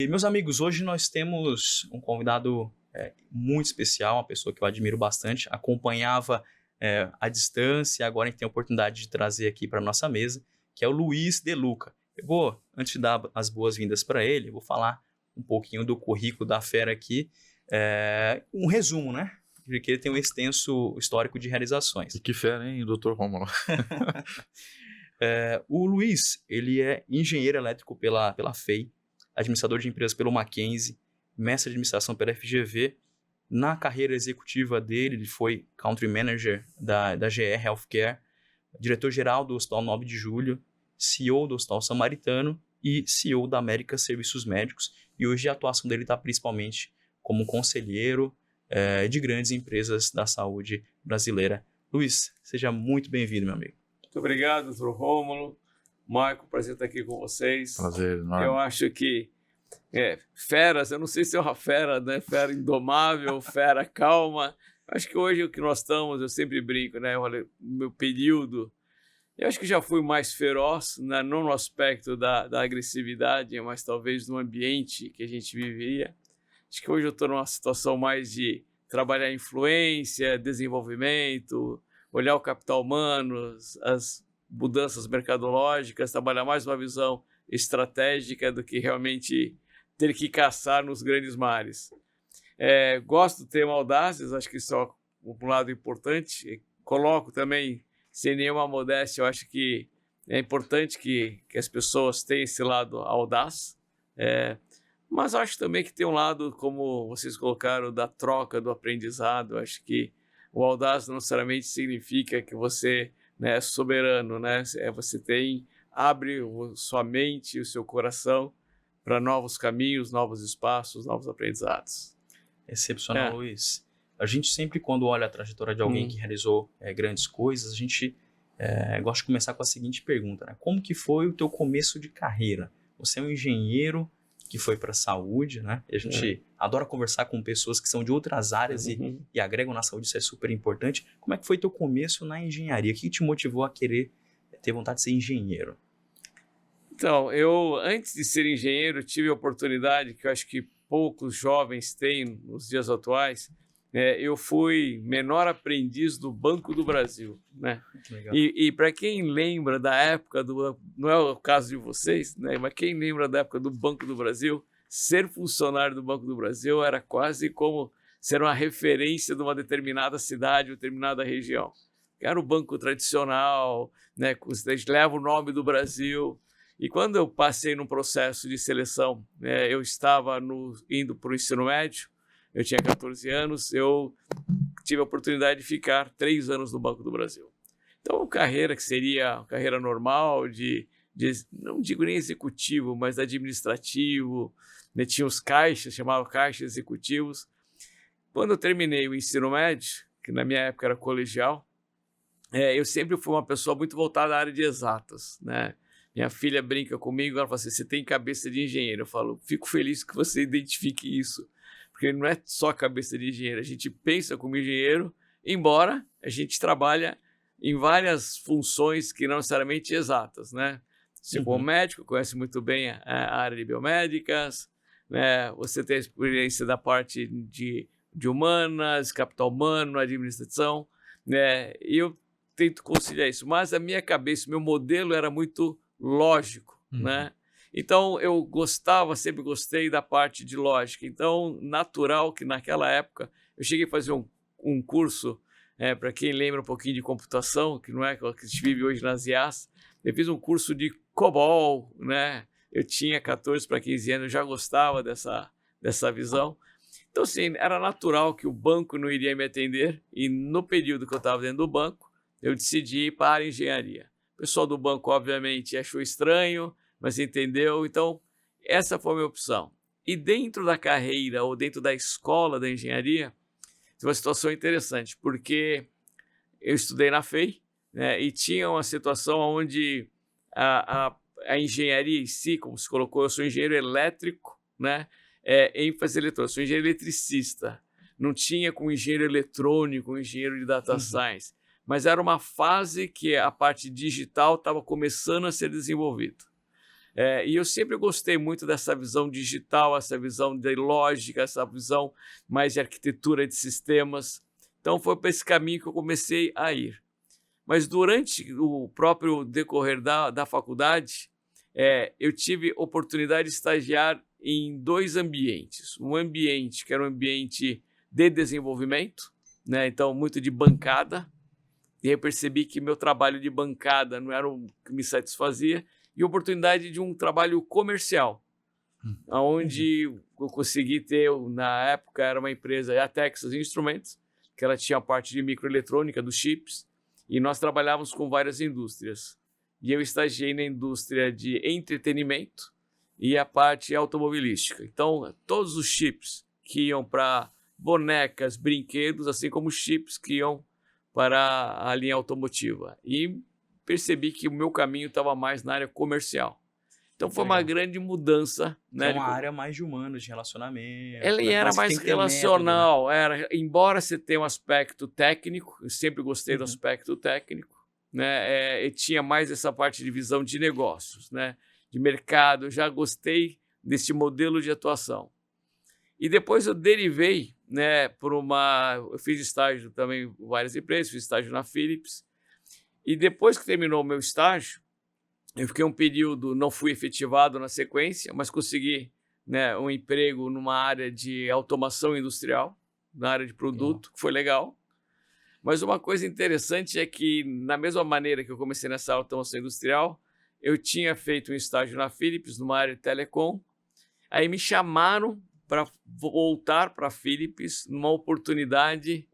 E, meus amigos, hoje nós temos um convidado muito especial, uma pessoa que eu admiro bastante, acompanhava à distância, agora a gente tem a oportunidade de trazer aqui para a nossa mesa, que é o Luiz De Luca. Eu vou, antes de dar as boas-vindas para ele, eu vou falar um pouquinho do currículo da fera aqui, um resumo, né? Porque ele tem um extenso histórico de realizações. E que fera, hein, doutor Rômulo? O Luiz, ele é engenheiro elétrico pela FEI, administrador de empresas pelo Mackenzie, mestre de administração pela FGV. Na carreira executiva dele, ele foi country manager da GE Healthcare, diretor-geral do Hospital 9 de Julho, CEO do Hospital Samaritano e CEO da América Serviços Médicos. E hoje a atuação dele está principalmente como conselheiro de grandes empresas da saúde brasileira. Luiz, seja muito bem-vindo, meu amigo. Muito obrigado, doutor Rômulo. Marco, prazer estar aqui com vocês. Prazer, enorme. Eu acho que feras, eu não sei se é uma fera, né? Fera indomável, fera calma. Acho que hoje o que nós estamos, eu sempre brinco, né? Olha, no meu período, eu acho que já fui mais feroz, né? Não no aspecto da agressividade, mas talvez no ambiente que a gente vivia. Acho que hoje eu estou numa situação mais de trabalhar influência, desenvolvimento, olhar o capital humano, as mudanças mercadológicas, trabalhar mais uma visão estratégica do que realmente ter que caçar nos grandes mares. Gosto do tema audácias, acho que isso é um lado importante. Coloco também, sem nenhuma modéstia, eu acho que é importante que as pessoas tenham esse lado audaz, mas acho também que tem um lado, como vocês colocaram, da troca, do aprendizado. Eu acho que o audaz não necessariamente significa que você é soberano, né? Você abre sua mente, o seu coração para novos caminhos, novos espaços, novos aprendizados. Excepcional, Luiz. A gente sempre, quando olha a trajetória de alguém que realizou grandes coisas, a gente gosta de começar com a seguinte pergunta, né? Como que foi o teu começo de carreira? Você é um engenheiro que foi para a saúde, né? E a gente adora conversar com pessoas que são de outras áreas e agregam na saúde, isso é super importante. Como é que foi teu começo na engenharia? O que te motivou a querer ter vontade de ser engenheiro? Então, eu, antes de ser engenheiro, tive a oportunidade, que eu acho que poucos jovens têm nos dias atuais, eu fui menor aprendiz do Banco do Brasil, né? E para quem lembra da época não é o caso de vocês, né? Mas quem lembra da época do Banco do Brasil, ser funcionário do Banco do Brasil era quase como ser uma referência de uma determinada cidade, determinada região. Era o banco tradicional, né? Leva o nome do Brasil. E quando eu passei num processo de seleção, eu estava indo para o ensino médio. Eu tinha 14 anos, eu tive a oportunidade de ficar 3 anos no Banco do Brasil. Então, carreira que seria uma carreira normal, não digo nem executivo, mas administrativo, né? Tinha os caixas, chamava caixas executivos. Quando eu terminei o ensino médio, que na minha época era colegial, eu sempre fui uma pessoa muito voltada à área de exatas, né? Minha filha brinca comigo, ela fala assim, você tem cabeça de engenheiro. Eu falo, fico feliz que você identifique isso. Porque não é só cabeça de engenheiro, a gente pensa como engenheiro, embora a gente trabalha em várias funções que não necessariamente exatas, né? Você como médico conhece muito bem a área de biomédicas, né? Você tem a experiência da parte de humanas, capital humano, administração, né? E eu tento conciliar isso, mas a minha cabeça, meu modelo era muito lógico, né? Então, eu sempre gostei da parte de lógica. Então, natural que naquela época eu cheguei a fazer um curso, para quem lembra um pouquinho de computação, que não é o que a gente vive hoje nas IAs, eu fiz um curso de COBOL, né? Eu tinha 14 para 15 anos, eu já gostava dessa visão. Então, assim, era natural que o banco não iria me atender e no período que eu estava dentro do banco, eu decidi ir para a engenharia. O pessoal do banco, obviamente, achou estranho, mas entendeu? Então, essa foi a minha opção. E dentro da carreira ou dentro da escola da engenharia, tem uma situação interessante, porque eu estudei na FEI, né, e tinha uma situação onde a engenharia em si, como se colocou, eu sou engenheiro elétrico, né, ênfase eletrônica, sou engenheiro eletricista. Não tinha como engenheiro eletrônico, engenheiro de data science, mas era uma fase que a parte digital estava começando a ser desenvolvida. E eu sempre gostei muito dessa visão digital, essa visão de lógica, essa visão mais de arquitetura de sistemas. Então, foi para esse caminho que eu comecei a ir. Mas durante o próprio decorrer da faculdade, eu tive oportunidade de estagiar em 2 ambientes. Um ambiente que era um ambiente de desenvolvimento, né? Então, muito de bancada. E eu percebi que meu trabalho de bancada não era o que me satisfazia. E oportunidade de um trabalho comercial, onde eu consegui ter, na época, era uma empresa, a Texas Instruments, que ela tinha a parte de microeletrônica, dos chips, e nós trabalhávamos com várias indústrias. E eu estagiei na indústria de entretenimento e a parte automobilística. Então, todos os chips que iam para bonecas, brinquedos, assim como os chips que iam para a linha automotiva. E percebi que o meu caminho estava mais na área comercial. Então, foi uma grande mudança. É uma área mais de humanos, de relacionamento. Ela era mais relacional. Método, né? Embora você tenha um aspecto técnico, eu sempre gostei do aspecto técnico, né? E tinha mais essa parte de visão de negócios, né? De mercado. Eu já gostei desse modelo de atuação. E depois eu derivei, né, eu fiz estágio também em várias empresas, fiz estágio na Philips. E depois que terminou o meu estágio, eu fiquei um período, não fui efetivado na sequência, mas consegui, né, um emprego numa área de automação industrial, na área de produto, que foi legal. Mas uma coisa interessante é que, na mesma maneira que eu comecei nessa automação industrial, eu tinha feito um estágio na Philips, numa área de telecom. Aí me chamaram para voltar para a Philips numa oportunidade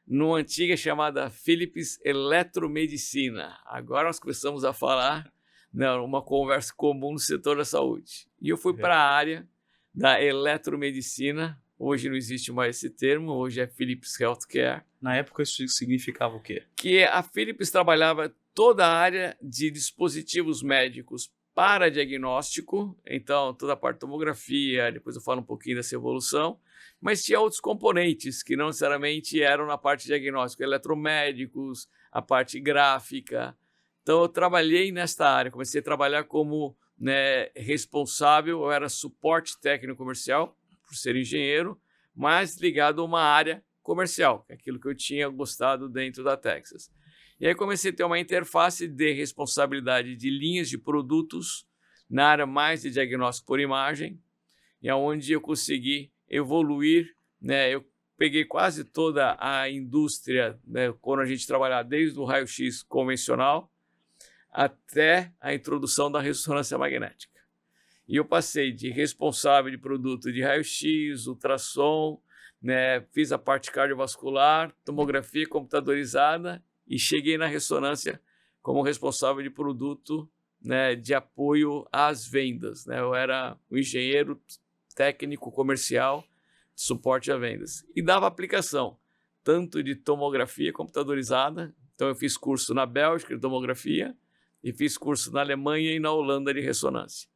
numa antiga chamada Philips Eletromedicina. Agora nós começamos a falar, né, uma conversa comum no setor da saúde. E eu fui para a área da eletromedicina. Hoje não existe mais esse termo, hoje é Philips Healthcare. Na época isso significava o quê? Que a Philips trabalhava toda a área de dispositivos médicos para diagnóstico, então toda a parte de tomografia, depois eu falo um pouquinho dessa evolução, mas tinha outros componentes que não necessariamente eram na parte de diagnóstico, eletromédicos, a parte gráfica. Então eu trabalhei nesta área, comecei a trabalhar como, né, responsável, eu era suporte técnico comercial, por ser engenheiro, mas ligado a uma área comercial, que é aquilo que eu tinha gostado dentro da Texas. E aí comecei a ter uma interface de responsabilidade de linhas de produtos na área mais de diagnóstico por imagem, e onde eu consegui evoluir, né? Eu peguei quase toda a indústria, né, quando a gente trabalhava desde o raio-x convencional até a introdução da ressonância magnética. E eu passei de responsável de produto de raio-x, ultrassom, né, fiz a parte cardiovascular, tomografia computadorizada e cheguei na ressonância como responsável de produto, né, de apoio às vendas, né? Eu era um engenheiro técnico comercial de suporte a vendas e dava aplicação tanto de tomografia computadorizada. Então eu fiz curso na Bélgica de tomografia e fiz curso na Alemanha e na Holanda de ressonância.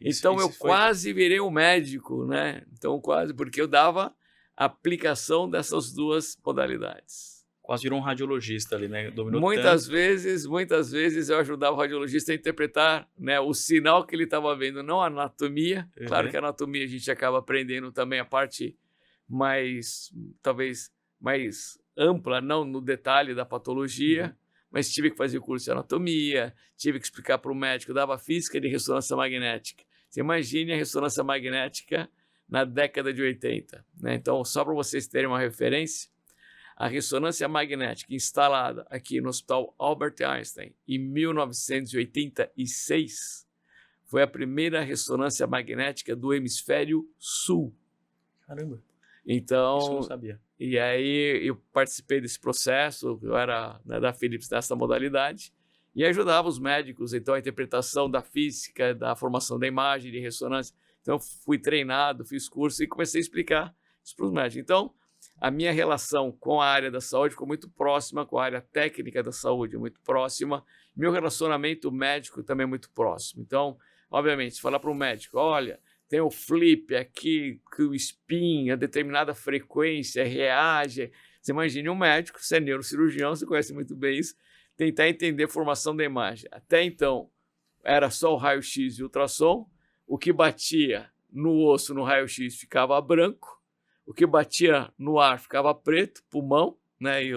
Então eu quase virei um médico, né? Então quase, porque eu dava aplicação dessas duas modalidades. Quase virou um radiologista ali, né? Dominou muitas vezes eu ajudava o radiologista a interpretar, né, o sinal que ele estava vendo, não a anatomia. Claro que a anatomia a gente acaba aprendendo também a parte mais, talvez, mais ampla, não no detalhe da patologia, mas tive que fazer o curso de anatomia, tive que explicar para o médico, dava física de ressonância magnética. Você imagine a ressonância magnética na década de 80, né? Então, só para vocês terem uma referência, a ressonância magnética instalada aqui no Hospital Albert Einstein em 1986 foi a primeira ressonância magnética do hemisfério sul. Caramba! Então, isso eu não sabia. E aí eu participei desse processo, eu era, né, da Philips nessa modalidade e ajudava os médicos, então, a interpretação da física, da formação da imagem de ressonância. Então, fui treinado, fiz curso e comecei a explicar isso para os médicos. Então, a minha relação com a área da saúde ficou muito próxima, com a área técnica da saúde muito próxima. Meu relacionamento médico também é muito próximo. Então, obviamente, se falar para um médico, olha, tem o flip aqui, que o spin, a determinada frequência reage. Você imagine um médico, você é neurocirurgião, você conhece muito bem isso, tentar entender a formação da imagem. Até então, era só o raio-x e ultrassom, o que batia no osso, no raio-x, ficava branco, o que batia no ar ficava preto, pulmão, né, e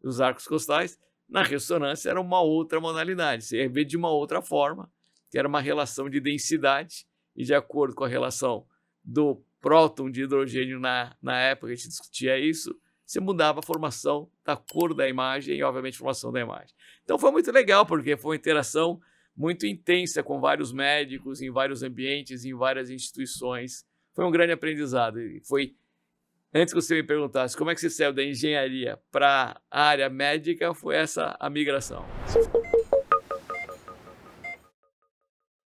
os arcos costais. Na ressonância era uma outra modalidade, você ia ver de uma outra forma, que era uma relação de densidade, e de acordo com a relação do próton de hidrogênio na época que a gente discutia isso, você mudava a formação da cor da imagem e, obviamente, a formação da imagem. Então foi muito legal, porque foi uma interação muito intensa com vários médicos, em vários ambientes, em várias instituições. Foi um grande aprendizado. E foi, antes que você me perguntasse como é que você saiu da engenharia para a área médica, foi essa a migração.